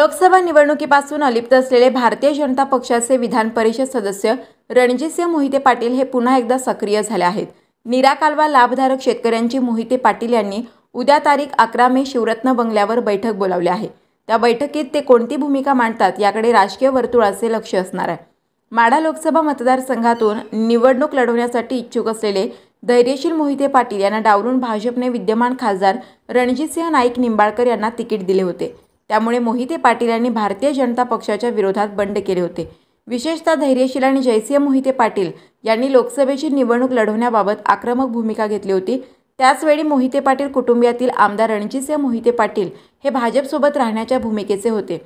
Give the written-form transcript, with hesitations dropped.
लोकसभा निवडणुकीपासून अलिप्त असलेले भारतीय जनता पक्षाचे विधान परिषद सदस्य रणजितसिंह मोहिते पाटील हे पुन्हा एकदा सक्रिय झाले आहेत। नीरा कालवा लाभधारक शेतकऱ्यांची मोहिते पाटील यांनी उद्या तारीख 11 मे शिवरत्न बंगल्यावर बैठक बोलावली आहे। त्या बैठकीत ते कोणती भूमिका मांडतात याकडे राजकीय वर्तुळाचे लक्ष असणार आहे। माढा लोकसभा मतदारसंघातून निवडणूक लढवण्यासाठी इच्छुक असलेले धैर्यशील मोहिते पाटील यांना डावलून भाजपने विद्यमान खासदार रणजितसिंह नाईक निंबाळकर यांना तिकीट दिले होते। त्यामुळे मोहिते पाटील यांनी भारतीय जनता पक्षाच्या विरोधात बंड केले होते। विशेषतः धैर्यशील आणि जयसिंह मोहिते पाटील यांनी लोकसभेची निवडणूक लढवण्याबाबत आक्रमक भूमिका घेतली होती। त्याचवेळी मोहिते पाटील कुटुंबियातील आमदार रणजितसिंह मोहिते पाटील हे भाजपसोबत राहण्याच्या भूमिकेचे होते।